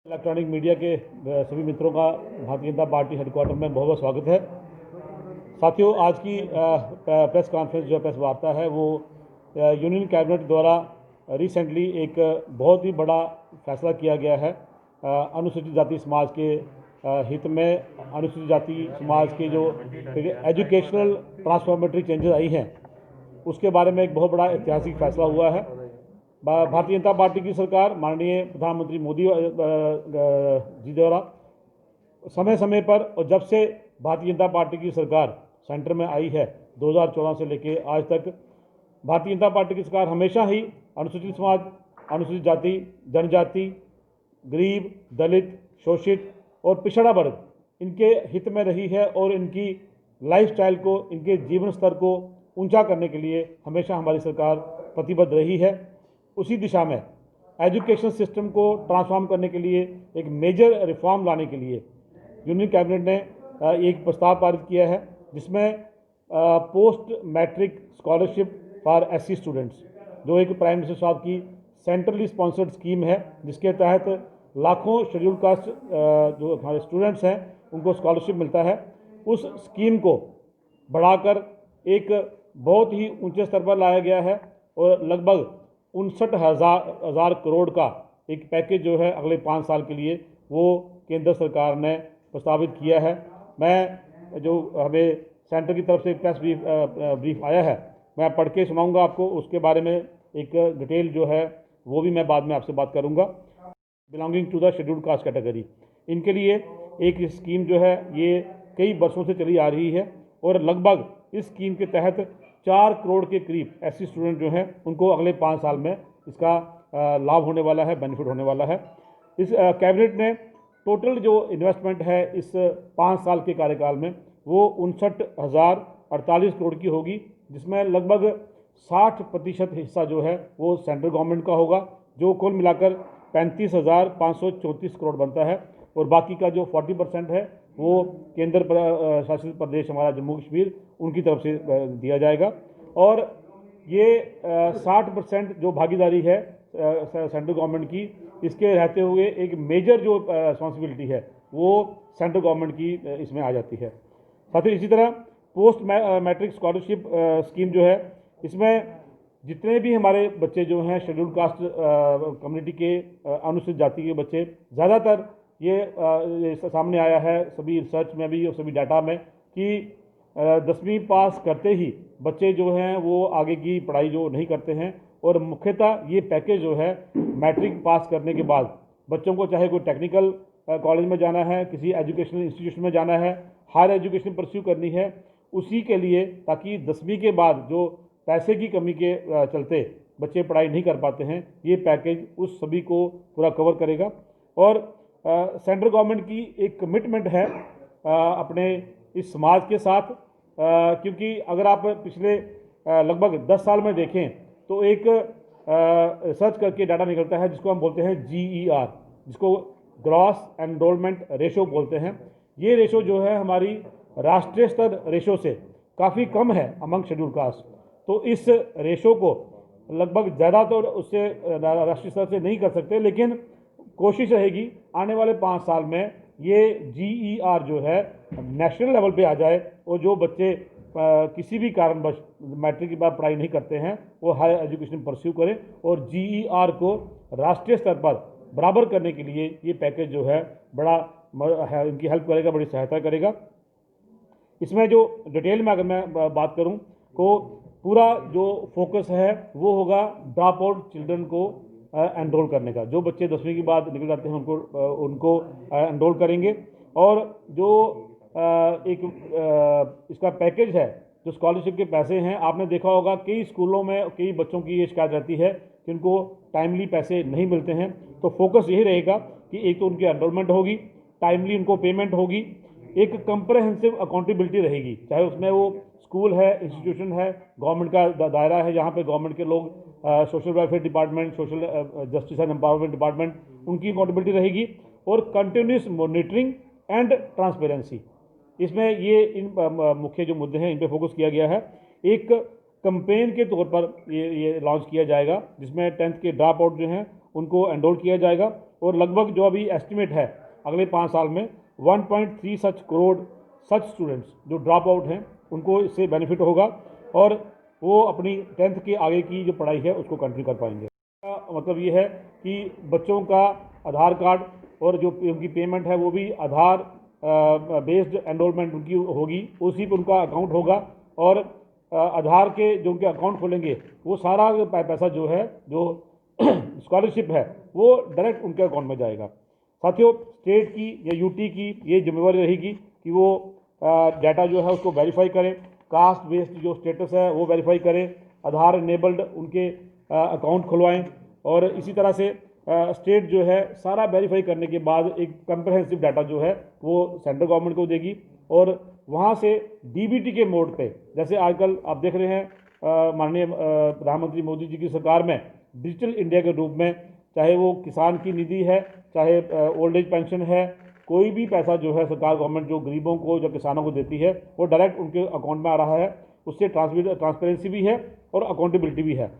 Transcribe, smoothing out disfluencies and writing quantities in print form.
Electronic media के सभी मित्रों का भारतीय जनता पार्टी हेडक्वार्टर में बहुत बहुत स्वागत है। साथियों, आज की प्रेस कॉन्फ्रेंस जो प्रेस वार्ता है वो यूनियन कैबिनेट द्वारा रिसेंटली एक बहुत ही बड़ा फैसला किया गया है। अनुसूचित जाति समाज के हित में अनुसूचित जाति समाज के जो एजुकेशनल ट्रांसफॉर्मेटरी चेंजेस आई हैं उसके बारे में एक बहुत बड़ा ऐतिहासिक फैसला हुआ है। भारतीय जनता पार्टी की सरकार माननीय प्रधानमंत्री मोदी जी द्वारा समय समय पर और जब से भारतीय जनता पार्टी की सरकार सेंटर में आई है 2014 से लेकर आज तक भारतीय जनता पार्टी की सरकार हमेशा ही अनुसूचित समाज, अनुसूचित जाति, जनजाति, गरीब, दलित, शोषित और पिछड़ा वर्ग इनके हित में रही है और इनकी लाइफस्टाइल को, इनके जीवन स्तर को ऊंचा करने के लिए हमेशा हमारी सरकार प्रतिबद्ध रही है। उसी दिशा में एजुकेशन सिस्टम को ट्रांसफॉर्म करने के लिए, एक मेजर रिफॉर्म लाने के लिए यूनियन कैबिनेट ने एक प्रस्ताव पारित किया है जिसमें post matric scholarship for SC students, जो एक प्राइम मिनिस्टर साहब की सेंट्रली स्पॉन्सर्ड स्कीम है, जिसके तहत लाखों शेड्यूल कास्ट जो हमारे स्टूडेंट्स हैं उनको स्कॉलरशिप मिलता है। उस स्कीम को बढ़ाकर एक बहुत ही ऊंचे स्तर पर लाया गया है और लगभग 59,000 करोड़ का एक पैकेज जो है अगले 5 साल के लिए वो केंद्र सरकार ने प्रस्तावित किया है। मैं जो हमें सेंटर की तरफ से प्रेस ब्रीफ आया है मैं पढ़ के सुनाऊंगा आपको, उसके बारे में एक डिटेल जो है वो भी मैं बाद में आपसे बात करूंगा। Belonging to the scheduled caste category, इनके लिए एक स्कीम जो है ये कई वर्षों से चली आ रही है और लगभग इस स्कीम के तहत 4 करोड़ के करीब ऐसे स्टूडेंट जो हैं उनको अगले 5 साल में इसका लाभ होने वाला है, बेनिफिट होने वाला है। इस कैबिनेट ने टोटल जो इन्वेस्टमेंट है इस 5 साल के कार्यकाल में वो 59,048 करोड़ की होगी, जिसमें लगभग 60% हिस्सा जो है वो सेंट्रल गवर्नमेंट का होगा, जो कुल मिलाकर 35,534 करोड़ बनता है और बाकी का जो 40% है वो केंद्र शासित प्रदेश हमारा जम्मू कश्मीर उनकी तरफ से दिया जाएगा। और ये 60% जो भागीदारी है सेंट्रल गवर्नमेंट की, इसके रहते हुए एक मेजर जो रिस्पॉन्सिबिलिटी है वो सेंट्रल गवर्नमेंट की इसमें आ जाती है। साथ ही इसी तरह पोस्ट मैट्रिक स्कॉलरशिप स्कीम जो है, इसमें जितने भी हमारे बच्चे जो हैं शेड्यूल कास्ट कम्युनिटी के अनुसूचित जाति के बच्चे, ज़्यादातर ये सामने आया है सभी रिसर्च में भी और सभी डाटा में कि 10वीं पास करते ही बच्चे जो हैं वो आगे की पढ़ाई जो नहीं करते हैं और मुख्यतः ये पैकेज जो है मैट्रिक पास करने के बाद बच्चों को चाहे कोई टेक्निकल कॉलेज में जाना है, किसी एजुकेशनल इंस्टीट्यूशन में जाना है, हायर एजुकेशन परस्यू करनी है, उसी के लिए ताकि 10वीं के बाद जो पैसे की कमी के चलते बच्चे पढ़ाई नहीं कर पाते हैं, ये पैकेज उस सभी को पूरा कवर करेगा। और सेंट्रल गवर्नमेंट की एक कमिटमेंट है अपने इस समाज के साथ, क्योंकि अगर आप पिछले लगभग 10 साल में देखें तो एक रिसर्च करके डाटा निकलता है जिसको हम बोलते हैं GER, जिसको ग्रॉस एनरोलमेंट रेशो बोलते हैं। ये रेशो जो है हमारी राष्ट्रीय स्तर रेशो से काफ़ी कम है अमंग शेड्यूल कास्ट, तो इस रेशो को लगभग ज़्यादा तो उससे राष्ट्रीय स्तर से नहीं कर सकते, लेकिन कोशिश रहेगी आने वाले 5 साल में ये GER जो है नेशनल लेवल पे आ जाए और जो बच्चे किसी भी कारणवश मैट्रिक के बाद पढ़ाई नहीं करते हैं वो हायर एजुकेशन परस्यू करें और GER को राष्ट्रीय स्तर पर बराबर करने के लिए ये पैकेज जो है बड़ा इनकी हेल्प करेगा, बड़ी सहायता करेगा। इसमें जो डिटेल में अगर मैं बात करूं तो पूरा जो फोकस है वो होगा ड्रॉप आउट चिल्ड्रन को एनरोल करने का। जो बच्चे 10वीं के बाद निकल जाते हैं उनको एनरोल करेंगे और जो इसका पैकेज है, जो स्कॉलरशिप के पैसे हैं, आपने देखा होगा कई स्कूलों में कई बच्चों की ये शिकायत रहती है कि उनको टाइमली पैसे नहीं मिलते हैं। तो फोकस यही रहेगा कि एक तो उनकी एनरोलमेंट होगी, टाइमली उनको पेमेंट होगी, एक कंप्रहेंसिव अकाउंटेबिलिटी रहेगी, चाहे उसमें वो स्कूल है, इंस्टीट्यूशन है, गवर्नमेंट का दायरा है जहाँ पे गवर्नमेंट के लोग, social welfare department, social justice and empowerment department, उनकी अकाउंटेबिलिटी रहेगी और कंटिन्यूस मॉनिटरिंग एंड ट्रांसपेरेंसी। इसमें ये इन मुख्य जो मुद्दे हैं इन पे फोकस किया गया है। एक कंपेन के तौर पर ये लॉन्च किया जाएगा जिसमें 10th के ड्रॉप आउट जो हैं उनको एनरोल किया जाएगा और लगभग जो अभी एस्टिमेट है अगले 5 साल में 1.3 सच करोड़ सच स्टूडेंट्स जो ड्रॉप आउट हैं उनको इससे बेनिफिट होगा और वो अपनी 10th के आगे की जो पढ़ाई है उसको कंटिन्यू कर पाएंगे। मतलब ये है कि बच्चों का आधार कार्ड और जो उनकी पेमेंट है वो भी आधार बेस्ड एनरोलमेंट उनकी होगी, उसी पर उनका अकाउंट होगा और आधार के जो उनके अकाउंट खोलेंगे वो सारा पैसा जो है जो स्कॉलरशिप है वो डायरेक्ट उनके अकाउंट में जाएगा। साथियों, स्टेट की या यूटी की ये जिम्मेवारी रहेगी कि वो डाटा जो है उसको वेरीफाई करें, कास्ट बेस्ड जो स्टेटस है वो वेरीफाई करें, आधार इनेबल्ड उनके अकाउंट खुलवाएं और इसी तरह से स्टेट जो है सारा वेरीफाई करने के बाद एक कंप्रहेंसिव डाटा जो है वो सेंट्रल गवर्नमेंट को देगी और वहाँ से डीबीटी के मोड पे, जैसे आजकल आप देख रहे हैं माननीय प्रधानमंत्री मोदी जी की सरकार में डिजिटल इंडिया के रूप में, चाहे वो किसान की निधि है, चाहे ओल्ड एज पेंशन है, कोई भी पैसा जो है सरकार गवर्नमेंट जो गरीबों को जो किसानों को देती है वो डायरेक्ट उनके अकाउंट में आ रहा है। उससे ट्रांसपेरेंसी भी है और अकाउंटेबिलिटी भी है।